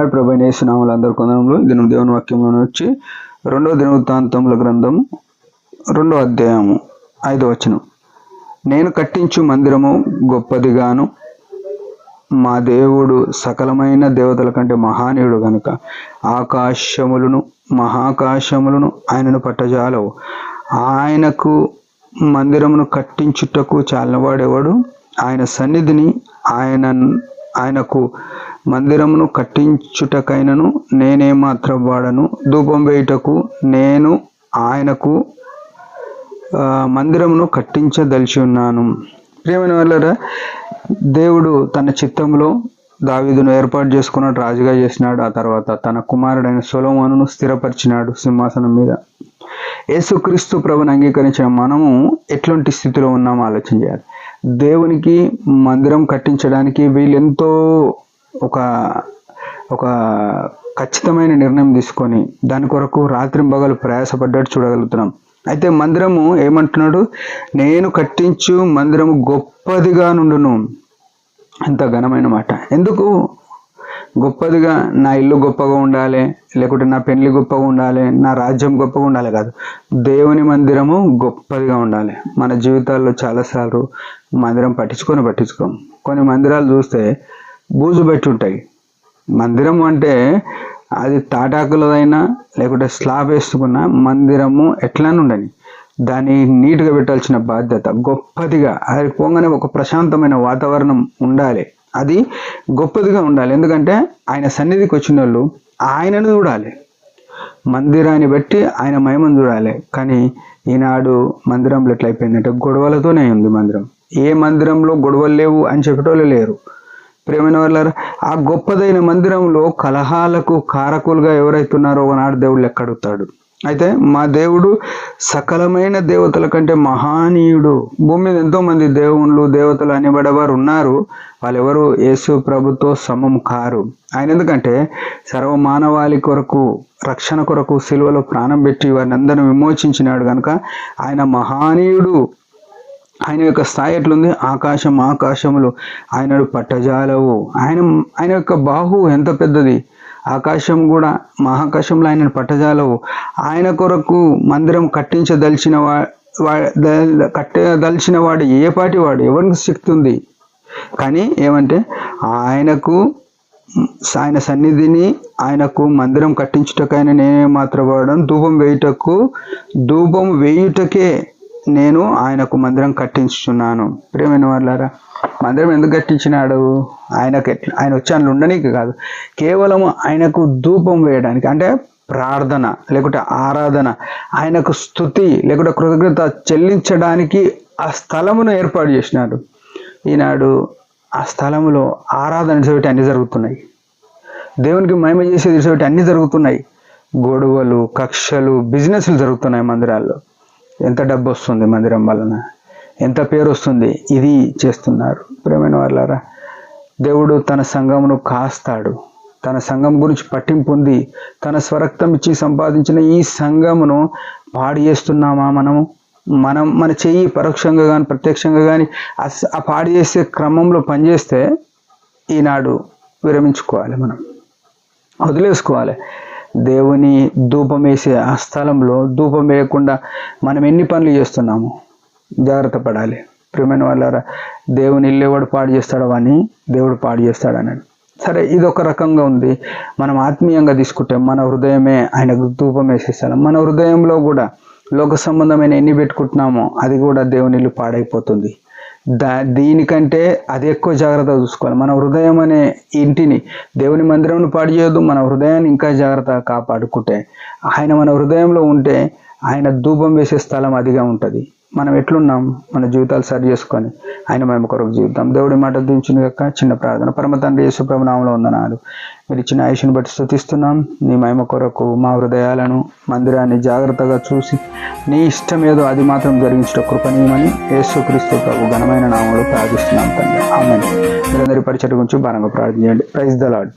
ప్రైజ్లాడ్ ప్రభు యేసునామములో అందరి కొందరంలో దినం దేవుని వాక్యంలోనే వచ్చి 2వ దినవృత్తాంతముల గ్రంథం 2వ అధ్యాయము 5వ వచనం. నేను కట్టించు మందిరము గొప్పదిగాను మా దేవుడు సకలమైన దేవతల కంటే మహానీయుడు గనుక ఆకాశములను మహాకాశములను ఆయనను పట్టజాలవు. ఆయనకు మందిరమును కట్టించుటకు చాలినవాడెవడు? ఆయన సన్నిధిని ఆయనకు మందిరమును కట్టించుటకైనను నేనేమాత్రం వాడను. ధూపం వేయుటకు నేను ఆయనకు మందిరమును కట్టించదలిచి ఉన్నాను. ప్రియమైన వాళ్ళారా, దేవుడు తన చిత్తంలో దావీదును ఏర్పాటు చేసుకున్నాడు, రాజుగా చేసినాడు. ఆ తర్వాత తన కుమారుడైన సొలొమోనును స్థిరపరిచినాడు సింహాసనం మీద. యేసుక్రీస్తు ప్రభుని అంగీకరించిన మనము ఎట్లాంటి స్థితిలో ఉన్నామో ఆలోచన చేయాలి. దేవునికి మందిరం కట్టించడానికి వీళ్ళెంతో ఒక ఖచ్చితమైన నిర్ణయం తీసుకొని దాని కొరకు రాత్రింబగలు ప్రయాసపడ్డట్టు చూడగలుగుతున్నాం. అయితే మందిరము ఏమంటున్నాడు? నేను కట్టించు మందిరము గొప్పదిగా నుండును. ఎంత ఘనమైన మాట! ఎందుకు గొప్పదిగా? నా ఇల్లు గొప్పగా ఉండాలి, లేకుంటే నా పెళ్లి గొప్పగా ఉండాలి, నా రాజ్యం గొప్పగా ఉండాలి కాదు, దేవుని మందిరము గొప్పదిగా ఉండాలి. మన జీవితాల్లో చాలాసార్లు మందిరం పట్టించుకోం. కొన్ని మందిరాలు చూస్తే బూజు పెట్టి ఉంటాయి. మందిరం అంటే అది తాటాకులదైనా లేకుంటే స్లాబ్ వేసుకున్న మందిరము ఎట్లానే ఉండని దాన్ని నీట్గా పెట్టాల్సిన బాధ్యత గొప్పదిగా. అది పోగానే ఒక ప్రశాంతమైన వాతావరణం ఉండాలి, అది గొప్పదిగా ఉండాలి. ఎందుకంటే ఆయన సన్నిధికి వచ్చిన వాళ్ళు ఆయనను చూడాలి, మందిరాన్ని బట్టి ఆయన మహిమను చూడాలి. కానీ ఈనాడు మందిరంలో ఎట్లయిపోయిందంటే గొడవలతోనే ఉంది మందిరం. ఏ మందిరంలో గొడవలు లేవు అని చెప్పేటోళ్ళు లేరు. ప్రియమైన వాళ్ళారా, ఆ గొప్పదైన మందిరంలో కలహాలకు కారకులుగా ఎవరైతున్నారో ఒకనాడు దేవుడు లెక్క అడుగుతాడు. అయితే మా దేవుడు సకలమైన దేవతల కంటే మహానీయుడు. భూమి మీద ఎంతో మంది దేవుళ్ళు దేవతలు అనేబడేవారు ఉన్నారు. వాళ్ళెవరు యేసు ప్రభుతో సమం కారు. ఆయన ఎందుకంటే సర్వమానవాళి కొరకు రక్షణ కొరకు సిలువలో ప్రాణం పెట్టి వారిని అందరిని విమోచించినాడు కనుక ఆయన మహానీయుడు. ఆయన యొక్క స్థాయి ఎట్లుంది? ఆకాశములు ఆయనను పట్టజాలవు. ఆయన యొక్క బాహు ఎంత పెద్దది! ఆకాశం కూడా మహాకాశంలో ఆయనను పట్టజాలవు. ఆయన కొరకు మందిరం కట్టించదలిచిన వాడు ఏ పాటి వాడు? ఎవరికి శక్తి ఉంది? కానీ ఏమంటే ఆయన సన్నిధిని ఆయనకు మందిరం కట్టించుటకైనా నేనే మాత్రం వాడను. ధూపం వేయుటకే నేను ఆయనకు మందిరం కట్టించుచున్నాను. ప్రియమైన వాళ్ళారా, మందిరం ఎందుకు కట్టించినాడు? ఆయన వచ్చి అందులో ఉండడానికి కాదు, కేవలం ఆయనకు ధూపం వేయడానికి, అంటే ప్రార్థన లేకుంటే ఆరాధన, ఆయనకు స్తుతి లేకుంటే కృతజ్ఞత చెల్లించడానికి ఆ స్థలమును ఏర్పాటు చేసినాడు. ఈనాడు ఆ స్థలములో ఆరాధన చేసేటి అన్ని జరుగుతున్నాయి, దేవునికి మహిమ చేసేది అన్ని జరుగుతున్నాయి. గొడవలు, కక్షలు, బిజినెస్లు జరుగుతున్నాయి మందిరాల్లో. ఎంత డబ్బు వస్తుంది మందిరం వలన, ఎంత పేరు వస్తుంది, ఇది చేస్తున్నారు. ప్రియమైన వాళ్ళారా, దేవుడు తన సంఘమును కాస్తాడు. తన సంఘం గురించి పట్టింపు ఉంది. తన స్వరక్తం ఇచ్చి సంపాదించిన ఈ సంఘమును పాడు చేస్తున్నామా మన చెయ్యి పరోక్షంగా కానీ ప్రత్యక్షంగా కానీ ఆ పాడు చేసే క్రమంలో పనిచేస్తే ఈనాడు విరమించుకోవాలి, మనం వదిలేసుకోవాలి. దేవుని ధూపం వేసే ఆ స్థలంలో ధూపం వేయకుండా మనం ఎన్ని పనులు చేస్తున్నాము జాగ్రత్త పడాలి. ప్రియమైన వాళ్ళారా, దేవుని ఇల్లు ఎవడు పాడు చేస్తాడో అని దేవుడు పాడు చేస్తాడన్నాడు. సరే, ఇది ఒక రకంగా ఉంది. మనం ఆత్మీయంగా తీసుకుంటే మన హృదయమే ఆయనకు ధూపం వేసే స్థలం. మన హృదయంలో కూడా లోక సంబంధమైన ఎన్ని పెట్టుకుంటున్నామో అది కూడా దేవుని ఇల్లు పాడైపోతుంది. దీనికంటే అది ఎక్కువ జాగ్రత్తగా చూసుకోవాలి. మన హృదయం అనే ఇంటిని, దేవుని మందిరంను పాడు చేయొద్దు. మన హృదయాన్ని ఇంకా జాగ్రత్తగా కాపాడుకుంటే ఆయన మన హృదయంలో ఉంటే ఆయన ధూపం వేసే స్థలం అదిగా ఉంటుంది. మనం ఎట్లున్నాం? మన జీవితాలు సరి చేసుకొని ఆయన మహిమ కొరకు జీవితాం. దేవుడి మాట దించిన యొక్క చిన్న ప్రార్థన. పరమ తండ్రి యేసు ప్రభు నామములో వందనాలు. మీరు ఇచ్చిన ఆయుష్ని బట్టి స్తుతిస్తున్నాం. నీ మహిమ కొరకు మా హృదయాలను, మందిరాన్ని జాగ్రత్తగా చూసి నీ ఇష్టం ఏదో అది మాత్రం జరిగించట కృపణీయమని యేసుక్రీస్తు ప్రభు ఘనమైన నామములో ప్రార్థిస్తున్నాం తండ్రి. ఆమేన్. మీరందరి పరిచర్య గురించి భారంగా ప్రార్థన చేయండి. Praise the lord.